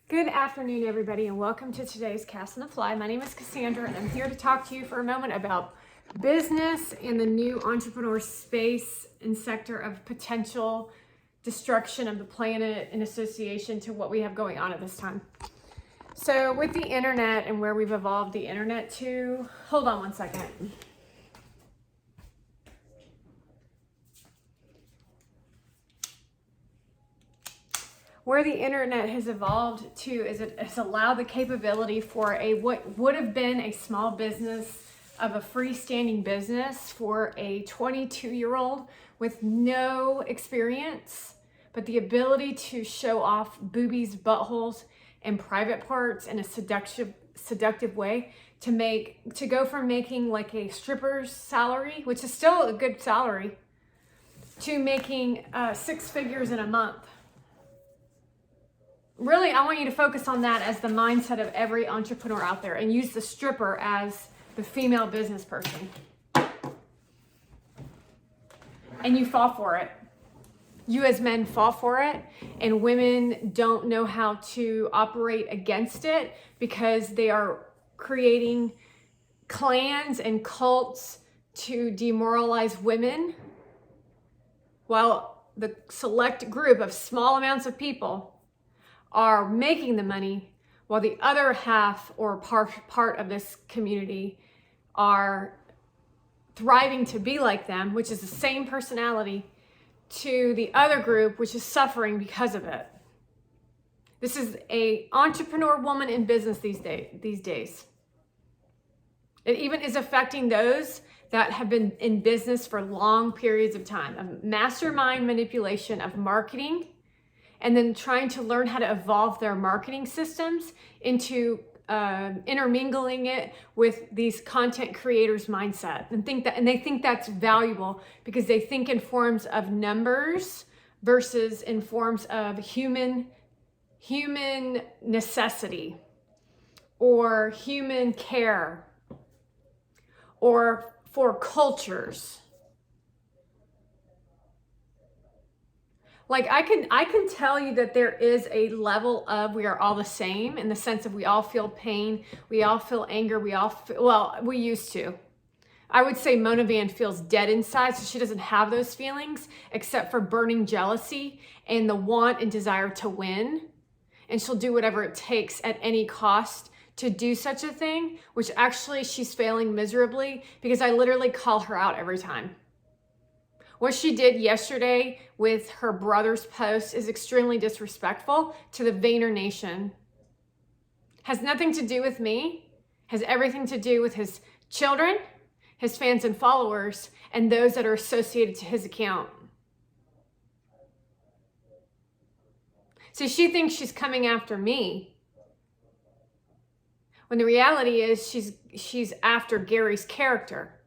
Good afternoon, everybody, and welcome to today's Cast on the Fly. My name is Cassandra, and I'm here to talk to you for a moment about business in the new entrepreneur space and sector of potential destruction of the planet in association to what we have going on at this time. So with the internet and where we've evolved the internet to, hold on one second. Where the internet has evolved to is it has allowed the capability for what would have been a small business of a freestanding business for a 22-year-old with no experience, but the ability to show off boobies, buttholes, and private parts in a seductive way to go from making like a stripper's salary, which is still a good salary, to making 6 figures in a month. Really, I want you to focus on that as the mindset of every entrepreneur out there and use the stripper as the female business person. And you fall for it. You as men fall for it, and women don't know how to operate against it because they are creating clans and cults to demoralize women, while the select group of small amounts of people are making the money, while the other half or part of this community are thriving to be like them, which is the same personality, to the other group, which is suffering because of it. This is a entrepreneur woman in business these days. It even is affecting those that have been in business for long periods of time, of mastermind manipulation of marketing, and then trying to learn how to evolve their marketing systems into intermingling it with these content creators' mindset, and they think that's valuable because they think in forms of numbers versus in forms of human necessity or human care or for cultures. Like I can tell you that there is a level of we are all the same in the sense of we all feel pain, we all feel anger, we used to. I would say Mona Van feels dead inside, so she doesn't have those feelings except for burning jealousy and the want and desire to win. And she'll do whatever it takes at any cost to do such a thing, which actually she's failing miserably because I literally call her out every time. What she did yesterday with her brother's post is extremely disrespectful to the Vayner Nation. Has nothing to do with me, has everything to do with his children, his fans and followers, and those that are associated to his account. So she thinks she's coming after me, when the reality is she's after Gary's character.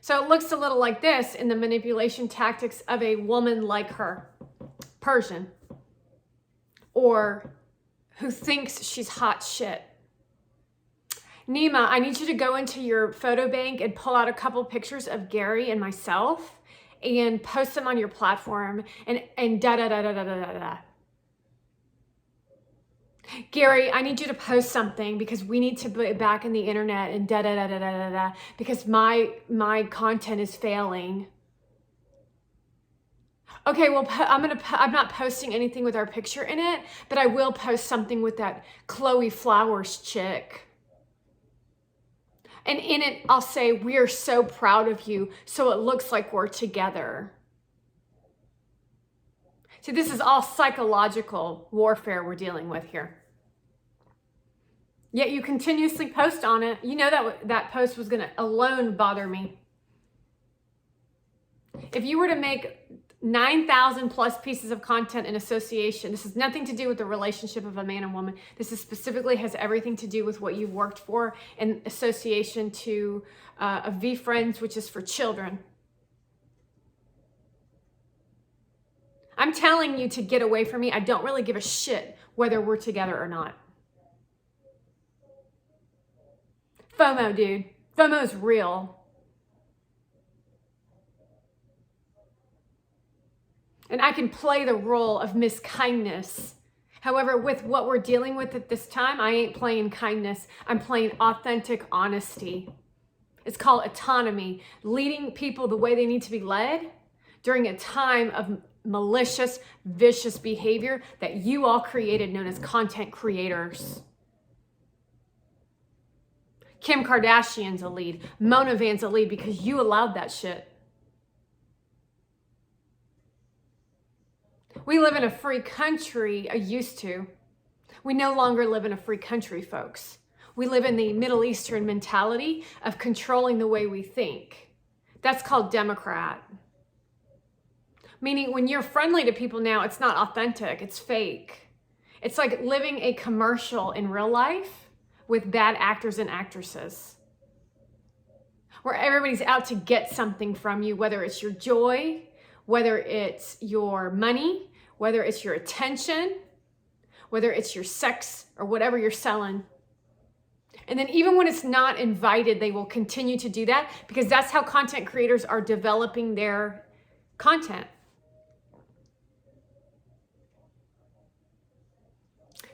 So it looks a little like this in the manipulation tactics of a woman like her, Persian, or who thinks she's hot shit. Nima, I need you to go into your photo bank and pull out a couple pictures of Gary and myself and post them on your platform and da-da-da-da-da-da-da. Gary, I need you to post something because we need to put it back in the internet and da-da-da-da-da-da because my content is failing. Okay, well, I'm not posting anything with our picture in it, but I will post something with that Chloe Flowers chick. And in it, I'll say, we are so proud of you, so it looks like we're together. See, this is all psychological warfare we're dealing with here. Yet you continuously post on it. You know that post was going to alone bother me. If you were to make 9,000 plus pieces of content in association, this has nothing to do with the relationship of a man and woman. This is specifically has everything to do with what you've worked for in association to a VFriends, which is for children. I'm telling you to get away from me. I don't really give a shit whether we're together or not. FOMO, dude. FOMO is real. And I can play the role of Miss Kindness. However, with what we're dealing with at this time, I ain't playing kindness. I'm playing authentic honesty. It's called autonomy, leading people the way they need to be led during a time of malicious, vicious behavior that you all created, known as content creators. Kim Kardashian's a lead. Mona Van's a lead because you allowed that shit. We live in a free country, used to. We no longer live in a free country, folks. We live in the Middle Eastern mentality of controlling the way we think. That's called Democrat. Meaning when you're friendly to people now, it's not authentic, it's fake. It's like living a commercial in real life with bad actors and actresses, where everybody's out to get something from you, whether it's your joy, whether it's your money, whether it's your attention, whether it's your sex or whatever you're selling. And then even when it's not invited, they will continue to do that because that's how content creators are developing their content.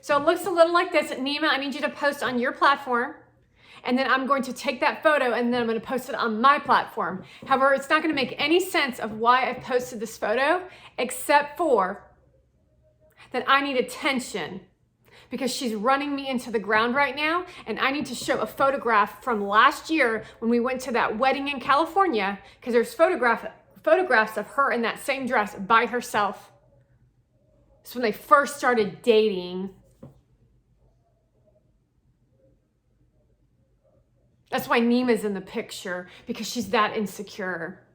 So it looks a little like this. Nima, I need you to post on your platform. And then I'm going to take that photo and then I'm going to post it on my platform. However, it's not going to make any sense of why I posted this photo, except for that I need attention because she's running me into the ground right now. And I need to show a photograph from last year when we went to that wedding in California, because there's photographs of her in that same dress by herself. It's when they first started dating. That's why Nima's in the picture, because she's that insecure.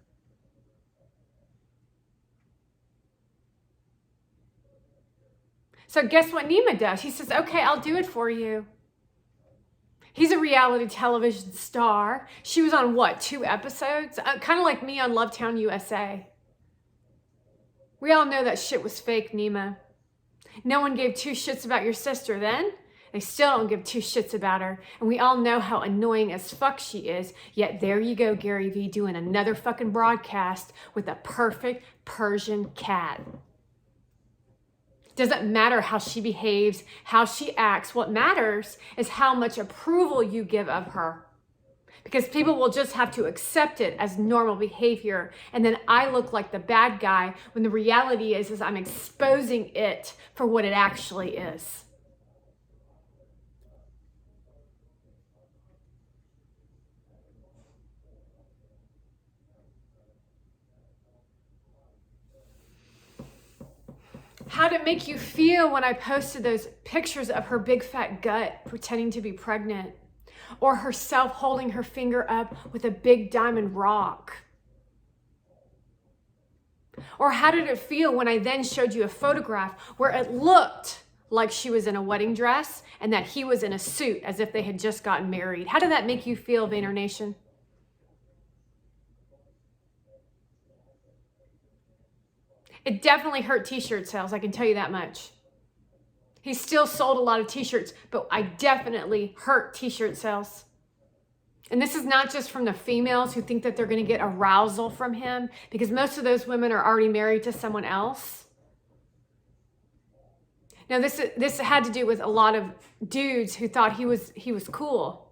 So guess what Nima does? He says, okay, I'll do it for you. He's a reality television star. She was on what, 2 episodes? Kind of like me on Lovetown USA. We all know that shit was fake, Nima. No one gave 2 shits about your sister then. They still don't give 2 shits about her. And we all know how annoying as fuck she is. Yet there you go, Gary Vee, doing another fucking broadcast with a perfect Persian cat. Doesn't matter how she behaves, how she acts. What matters is how much approval you give of her. Because people will just have to accept it as normal behavior. And then I look like the bad guy when the reality is I'm exposing it for what it actually is. How did it make you feel when I posted those pictures of her big fat gut pretending to be pregnant? Or herself holding her finger up with a big diamond rock? Or how did it feel when I then showed you a photograph where it looked like she was in a wedding dress and that he was in a suit as if they had just gotten married? How did that make you feel, Vayner Nation? It definitely hurt t-shirt sales, I can tell you that much. He still sold a lot of t-shirts, but I definitely hurt t-shirt sales. And this is not just from the females who think that they're going to get arousal from him, because most of those women are already married to someone else. Now, this had to do with a lot of dudes who thought he was cool.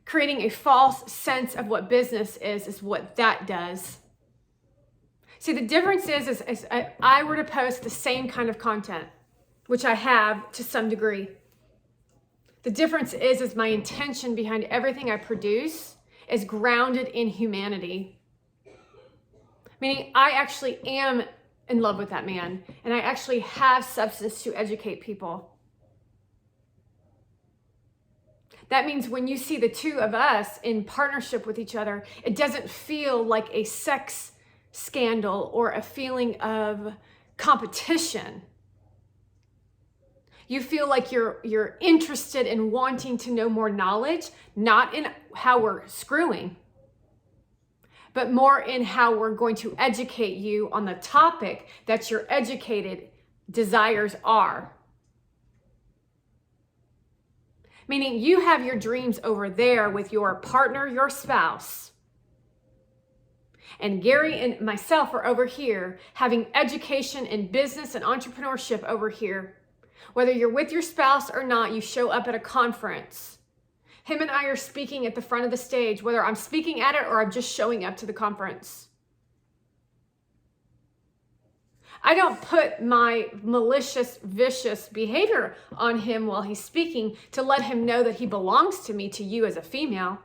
Creating a false sense of what business is what that does. See, the difference is if I were to post the same kind of content, which I have to some degree, the difference is my intention behind everything I produce is grounded in humanity. Meaning I actually am in love with that man, and I actually have substance to educate people. That means when you see the 2 of us in partnership with each other, it doesn't feel like a sex scandal or a feeling of competition. You feel like you're interested in wanting to know more knowledge, not in how we're screwing, but more in how we're going to educate you on the topic that your educated desires are. Meaning you have your dreams over there with your partner, your spouse. And Gary and myself are over here having education and business and entrepreneurship over here. Whether you're with your spouse or not, you show up at a conference. Him and I are speaking at the front of the stage, whether I'm speaking at it or I'm just showing up to the conference. I don't put my malicious, vicious behavior on him while he's speaking to let him know that he belongs to me, to you as a female.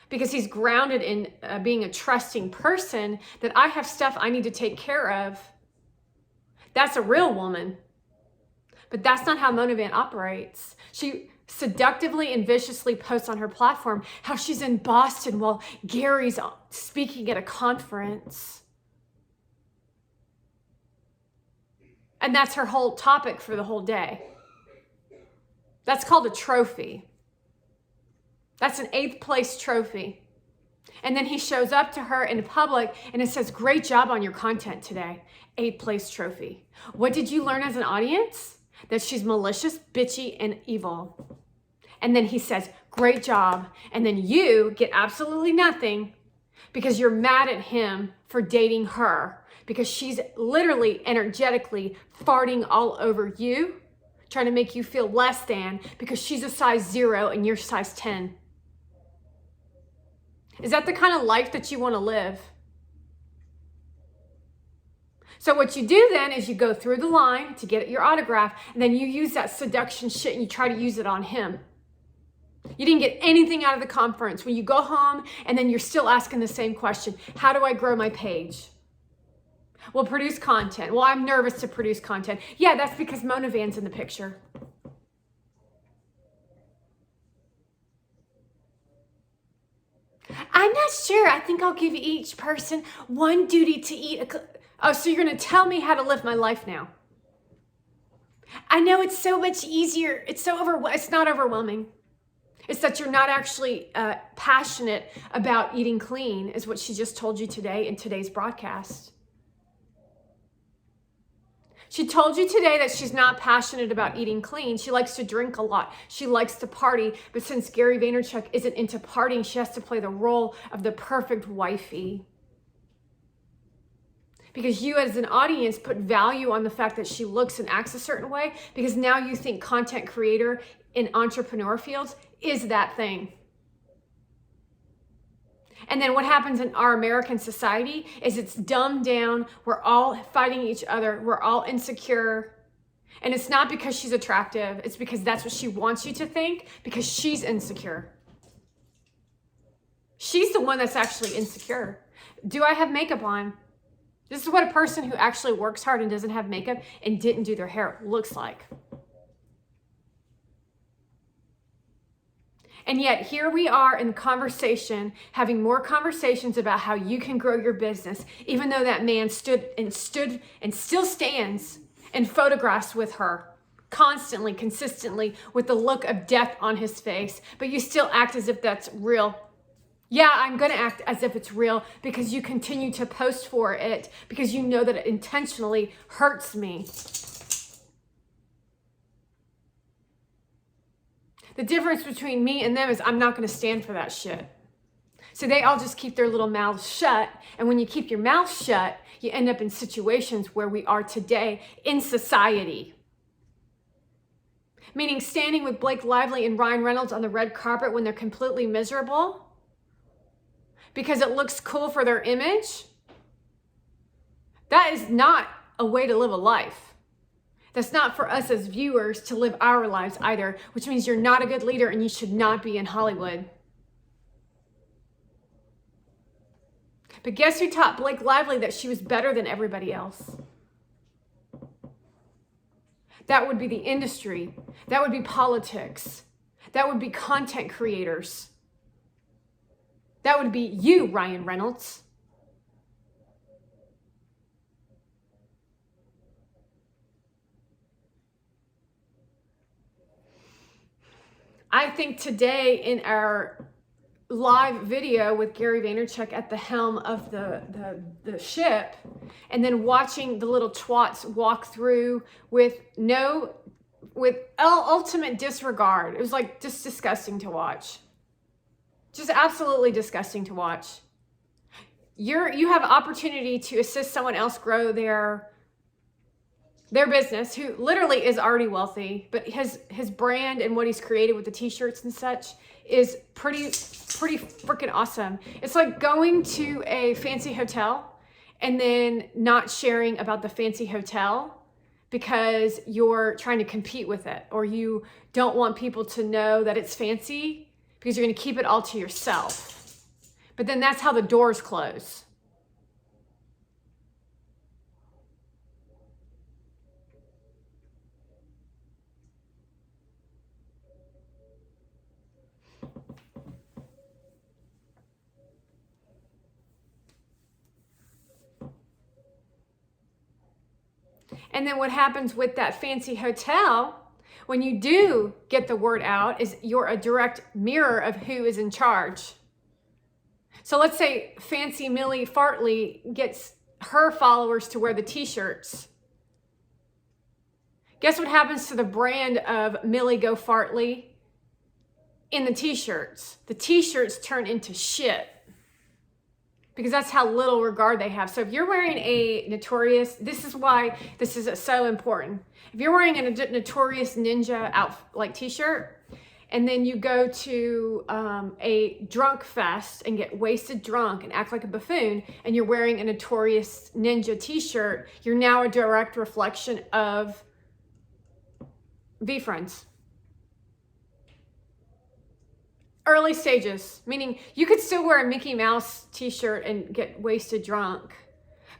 Because he's grounded in being a trusting person, that I have stuff I need to take care of. That's a real woman. But that's not how Mona Van operates. She seductively and viciously posts on her platform how she's in Boston while Gary's speaking at a conference. And that's her whole topic for the whole day. That's called a trophy. That's an 8th place trophy. And then he shows up to her in public and it says, great job on your content today. 8th place trophy. What did you learn as an audience? That she's malicious, bitchy, and evil. And then he says, great job. And then you get absolutely nothing because you're mad at him for dating her, because she's literally energetically farting all over you, trying to make you feel less than because she's a size 0 and you're size 10. Is that the kind of life that you want to live? So what you do then is you go through the line to get your autograph, and then you use that seduction shit and you try to use it on him. You didn't get anything out of the conference. When you go home and then you're still asking the same question, how do I grow my page? Well, produce content. Well, I'm nervous to produce content. Yeah, that's because Mona Van's in the picture. I'm not sure. I think I'll give each person one duty to eat. Oh, so you're going to tell me how to live my life now? I know it's so much easier. It's not overwhelming. It's that you're not actually passionate about eating clean, is what she just told you today in today's broadcast. She told you today that she's not passionate about eating clean. She likes to drink a lot. She likes to party. But since Gary Vaynerchuk isn't into partying, she has to play the role of the perfect wifey. Because you as an audience put value on the fact that she looks and acts a certain way, because now you think content creator in entrepreneur fields is that thing. And then what happens in our American society is it's dumbed down. We're all fighting each other. We're all insecure. And it's not because she's attractive. It's because that's what she wants you to think, because she's insecure. She's the one that's actually insecure. Do I have makeup on? This is what a person who actually works hard and doesn't have makeup and didn't do their hair looks like. And yet here we are in conversation, having more conversations about how you can grow your business, even though that man stood and still stands in photographs with her constantly, consistently, with the look of death on his face, but you still act as if that's real. Yeah, I'm going to act as if it's real because you continue to post for it, because you know that it intentionally hurts me. The difference between me and them is I'm not going to stand for that shit. So they all just keep their little mouths shut. And when you keep your mouth shut, you end up in situations where we are today in society. Meaning standing with Blake Lively and Ryan Reynolds on the red carpet when they're completely miserable because it looks cool for their image. That is not a way to live a life. That's not for us as viewers to live our lives either, which means you're not a good leader and you should not be in Hollywood. But guess who taught Blake Lively that she was better than everybody else? That would be the industry. That would be politics. That would be content creators. That would be you, Ryan Reynolds. I think today in our live video with Gary Vaynerchuk at the helm of the ship, and then watching the little twats walk through with ultimate disregard. It was like just disgusting to watch. Just absolutely disgusting to watch. you have opportunity to assist someone else grow their business, who literally is already wealthy, but his brand and what he's created with the t-shirts and such is pretty freaking awesome. It's like going to a fancy hotel and then not sharing about the fancy hotel because you're trying to compete with it, or you don't want people to know that it's fancy because you're going to keep it all to yourself. But then that's how the doors close. And then what happens with that fancy hotel, when you do get the word out, is you're a direct mirror of who is in charge. So let's say Fancy Millie Fartley gets her followers to wear the t-shirts. Guess what happens to the brand of Millie Go Fartley in the t-shirts? The t-shirts turn into shit, because that's how little regard they have. So if you're wearing a Notorious, this is why this is so important. If you're wearing a Notorious Ninja like t-shirt, and then you go to a drunk fest and get wasted drunk and act like a buffoon, and you're wearing a Notorious Ninja t-shirt, you're now a direct reflection of VeeFriends. Early stages, meaning you could still wear a Mickey Mouse t-shirt and get wasted drunk,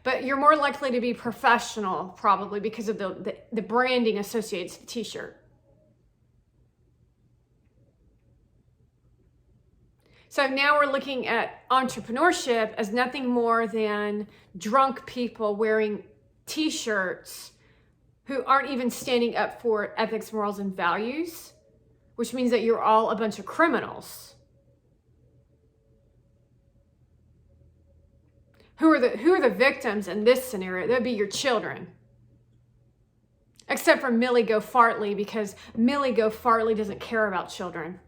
but you're more likely to be professional, probably because of the branding associated with the t-shirt. So now we're looking at entrepreneurship as nothing more than drunk people wearing t-shirts who aren't even standing up for ethics, morals, and values, which means that you're all a bunch of criminals. Who are the victims in this scenario? That would be your children. Except for Millie Go Fartley, because Millie Go Fartley doesn't care about children.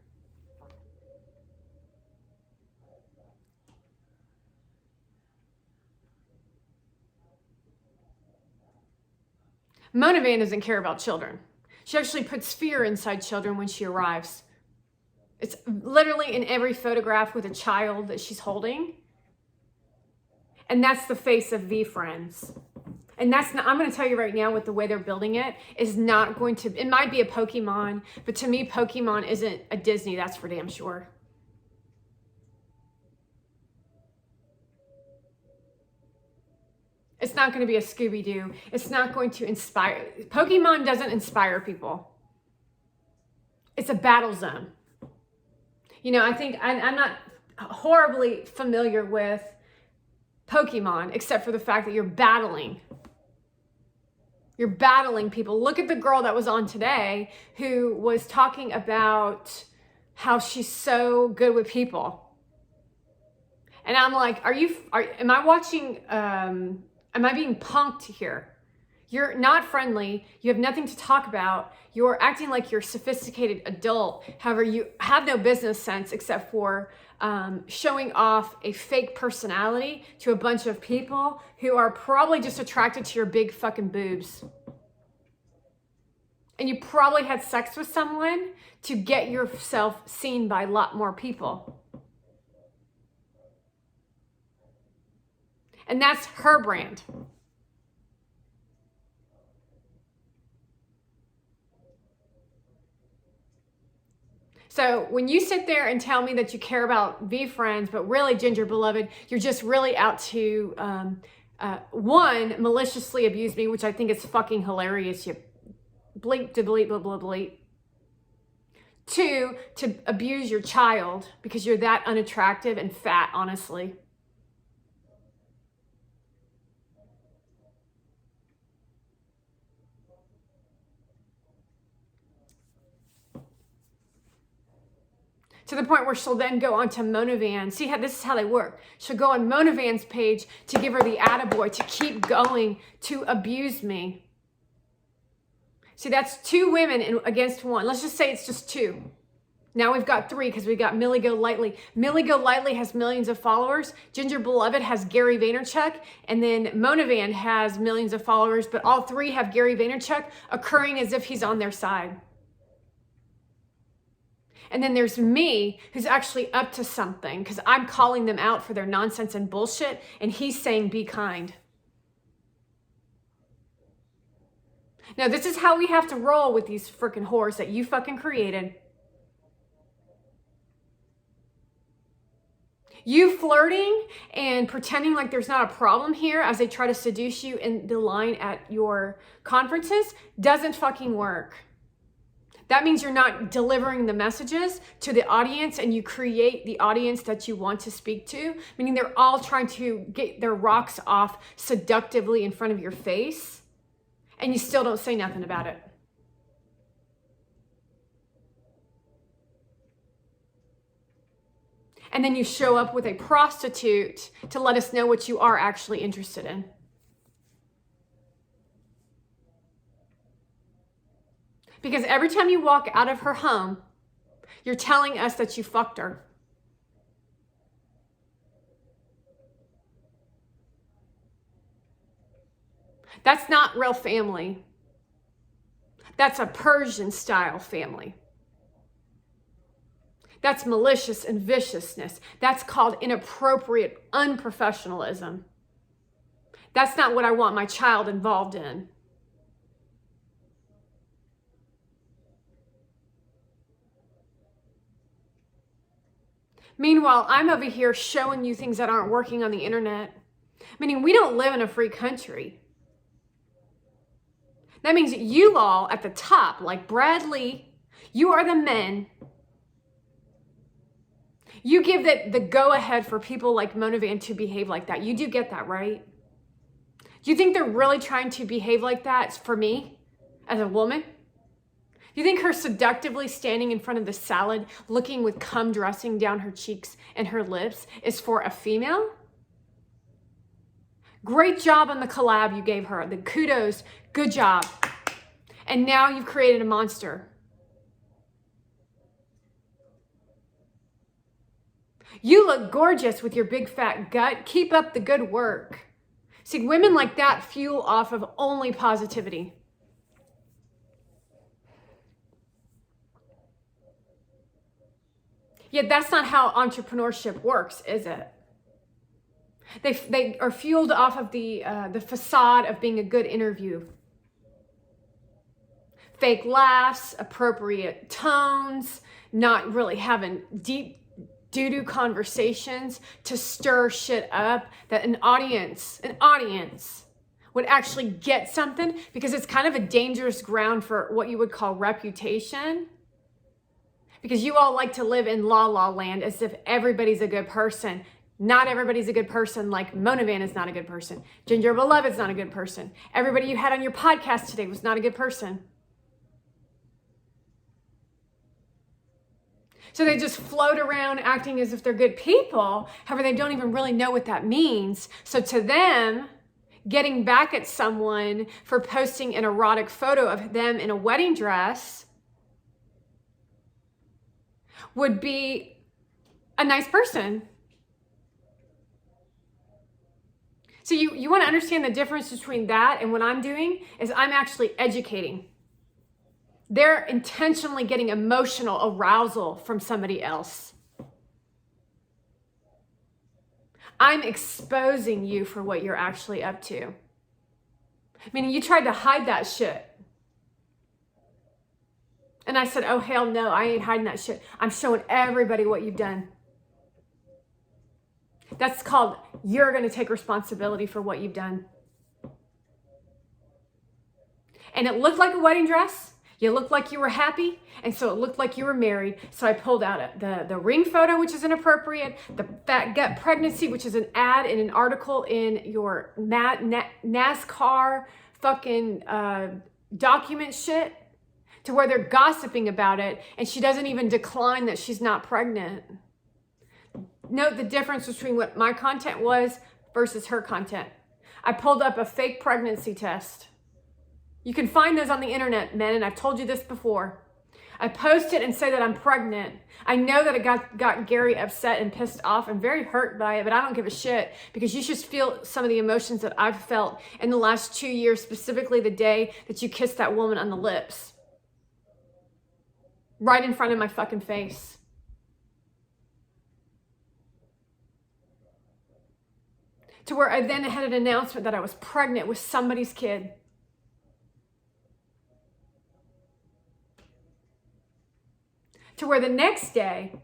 Mona Van doesn't care about children. She actually puts fear inside children when she arrives. It's literally in every photograph with a child that she's holding. And that's the face of VeeFriends. And that's not, I'm going to tell you right now, with the way they're building it, is not going to, it might be a Pokemon, but to me, Pokemon isn't a Disney, that's for damn sure. It's not going to be a Scooby-Doo. It's not going to inspire. Pokemon doesn't inspire people. It's a battle zone. You know, I think I'm not horribly familiar with Pokemon, except for the fact that you're battling. You're battling people. Look at the girl that was on today who was talking about how she's so good with people. And I'm like, am I watching, am I being punked here? You're not friendly. You have nothing to talk about. You're acting like you're a sophisticated adult. However, you have no business sense except for showing off a fake personality to a bunch of people who are probably just attracted to your big fucking boobs. And you probably had sex with someone to get yourself seen by a lot more people. And that's her brand. So when you sit there and tell me that you care about VeeFriends, but really, Ginger Beloved, you're just really out to, one, maliciously abuse me, which I think is fucking hilarious. You bleep, delete, blah, blah, bleep. Two, to abuse your child because you're that unattractive and fat, honestly. To the point where she'll then go on to Mona Van. See how this is how they work. She'll go on Mona Van's page to give her the attaboy, to keep going, to abuse me. See, that's two women against one. Let's just say it's just two. Now we've got 3 because we got Millie Golightly. Millie Golightly has millions of followers. Ginger Beloved has Gary Vaynerchuk. And then Monavan has millions of followers, but all 3 have Gary Vaynerchuk occurring as if he's on their side. And then there's me, who's actually up to something because I'm calling them out for their nonsense and bullshit. And he's saying, be kind. Now, this is how we have to roll with these freaking whores that you fucking created. You flirting and pretending like there's not a problem here as they try to seduce you in the line at your conferences doesn't fucking work. That means you're not delivering the messages to the audience and you create the audience that you want to speak to, meaning they're all trying to get their rocks off seductively in front of your face and you still don't say nothing about it. And then you show up with a prostitute to let us know what you are actually interested in. Because every time you walk out of her home, you're telling us that you fucked her. That's not real family. That's a Persian style family. That's malicious and viciousness. That's called inappropriate unprofessionalism. That's not what I want my child involved in. Meanwhile, I'm over here showing you things that aren't working on the internet. Meaning we don't live in a free country. That means you all at the top, like Brad Lee, you are the men. You give the go-ahead for people like Monavan to behave like that. You do get that, right? Do you think they're really trying to behave like that for me as a woman? Do you think her seductively standing in front of the salad, looking with cum dressing down her cheeks and her lips is for a female? Great job on the collab you gave her. The kudos, good job. And now you've created a monster. You look gorgeous with your big fat gut. Keep up the good work. See, women like that fuel off of only positivity. Yet that's not how entrepreneurship works, is it? They are fueled off of the facade of being a good interview. Fake laughs, appropriate tones, not really having deep doo-doo conversations to stir shit up that an audience would actually get something, because it's kind of a dangerous ground for what you would call reputation. Because you all like to live in la la land as if everybody's a good person. Not everybody's a good person. Like Monavan is not a good person. Ginger Beloved's not a good person. Everybody you had on your podcast today was not a good person. So they just float around acting as if they're good people. However, they don't even really know what that means. So to them, getting back at someone for posting an erotic photo of them in a wedding dress would be a nice person. So you want to understand the difference between that and what I'm doing is I'm actually educating. They're intentionally getting emotional arousal from somebody else. I'm exposing you for what you're actually up to. Meaning you tried to hide that shit. And I said, oh, hell no, I ain't hiding that shit. I'm showing everybody what you've done. That's called, you're going to take responsibility for what you've done. And it looked like a wedding dress. You looked like you were happy. And so it looked like you were married. So I pulled out the ring photo, which is inappropriate. The fat gut pregnancy, which is an ad in an article in your NASCAR fucking document shit, to where they're gossiping about it, and she doesn't even decline that she's not pregnant. Note the difference between what my content was versus her content. I pulled up a fake pregnancy test. You can find those on the internet, men, and I've told you this before. I post it and say that I'm pregnant. I know that it got Gary upset and pissed off and very hurt by it, but I don't give a shit, because you should feel some of the emotions that I've felt in the last 2 years, specifically the day that you kissed that woman on the lips. Right in front of my fucking face. To where I then had an announcement that I was pregnant with somebody's kid. To where the next day,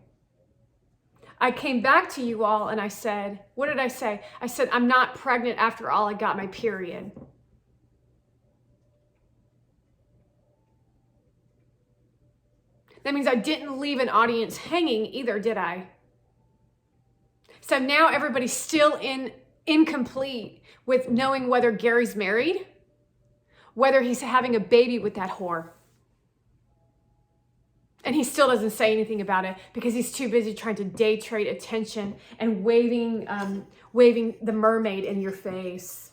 I came back to you all and I said, what did I say? I said, I'm not pregnant after all, I got my period. That means I didn't leave an audience hanging either, did I? So now everybody's still incomplete with knowing whether Gary's married, whether he's having a baby with that whore. And he still doesn't say anything about it because he's too busy trying to day trade attention and waving the mermaid in your face.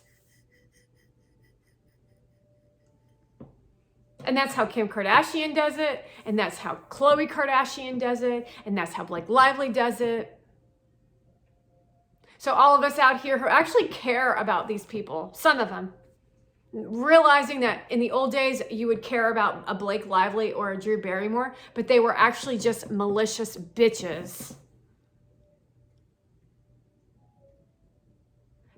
And that's how Kim Kardashian does it. And that's how Khloe Kardashian does it. And that's how Blake Lively does it. So all of us out here who actually care about these people, some of them, realizing that in the old days you would care about a Blake Lively or a Drew Barrymore, but they were actually just malicious bitches.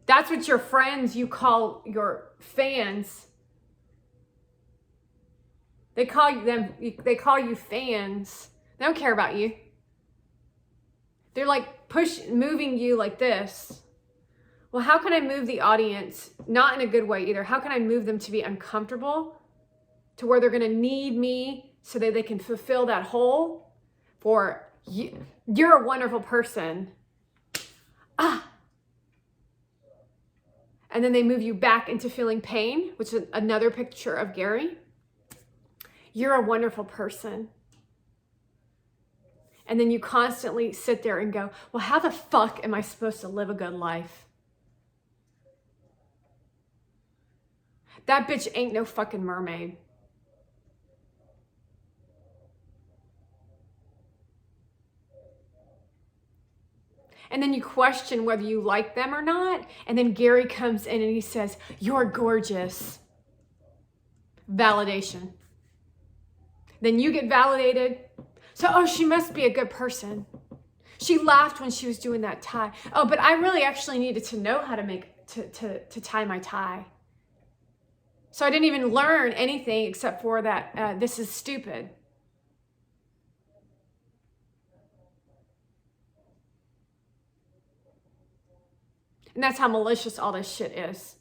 That's what your friends, you call your fans. They call you fans. They don't care about you. They're like moving you like this. Well, how can I move the audience? Not in a good way either. How can I move them to be uncomfortable to where they're going to need me so that they can fulfill that hole for you? You're a wonderful person. And then they move you back into feeling pain, which is another picture of Gary. You're a wonderful person. And then you constantly sit there and go, well, how the fuck am I supposed to live a good life? That bitch ain't no fucking mermaid. And then you question whether you like them or not. And then Gary comes in and he says, you're gorgeous. Validation. Then you get validated. So, oh, she must be a good person. She laughed when she was doing that tie. Oh, but I really actually needed to know how to tie my tie. So I didn't even learn anything except for that this is stupid. And that's how malicious all this shit is.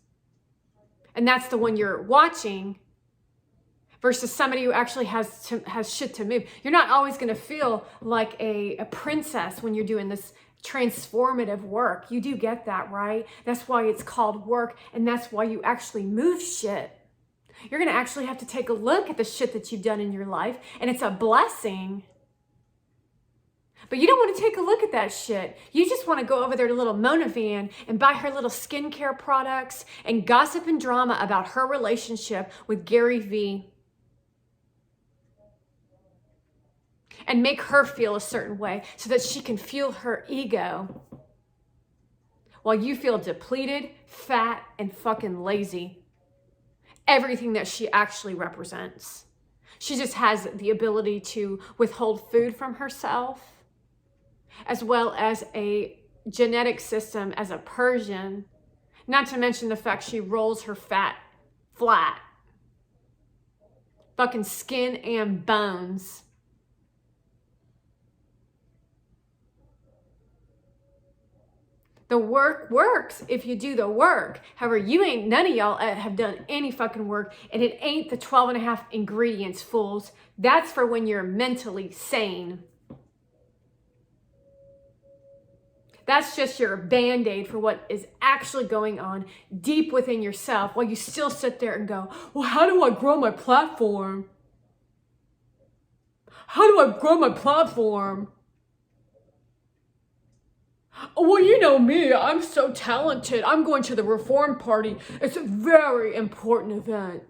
And that's the one you're watching versus somebody who actually has shit to move. You're not always going to feel like a princess when you're doing this transformative work. You do get that, right? That's why it's called work, and that's why you actually move shit. You're going to actually have to take a look at the shit that you've done in your life, and it's a blessing. But you don't want to take a look at that shit. You just want to go over there to little Mona Van and buy her little skincare products and gossip and drama about her relationship with Gary Vee. And make her feel a certain way so that she can fuel her ego. While you feel depleted, fat, and fucking lazy. Everything that she actually represents. She just has the ability to withhold food from herself, as well as a genetic system as a Persian, not to mention the fact she rolls her fat flat. Fucking skin and bones. The work works if you do the work. However, none of y'all have done any fucking work, and it ain't the 12 and a half ingredients, fools. That's for when you're mentally sane. That's just your Band-Aid for what is actually going on deep within yourself while you still sit there and go, well, how do I grow my platform? How do I grow my platform? Well, you know me, I'm so talented. I'm going to the Reform Party. It's a very important event.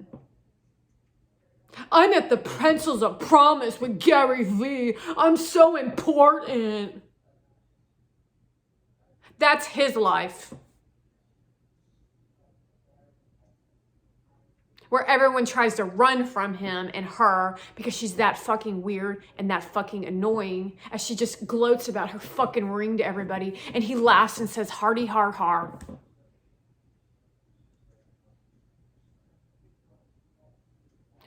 I'm at the Pencils of Promise with Gary Vee. I'm so important. That's his life. Where everyone tries to run from him and her because she's that fucking weird and that fucking annoying, as she just gloats about her fucking ring to everybody, and he laughs and says, "Hardy har har."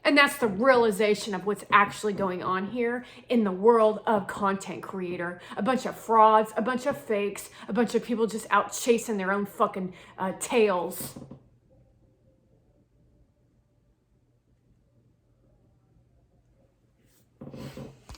And that's the realization of what's actually going on here in the world of content creator. A bunch of frauds, a bunch of fakes, a bunch of people just out chasing their own fucking tails.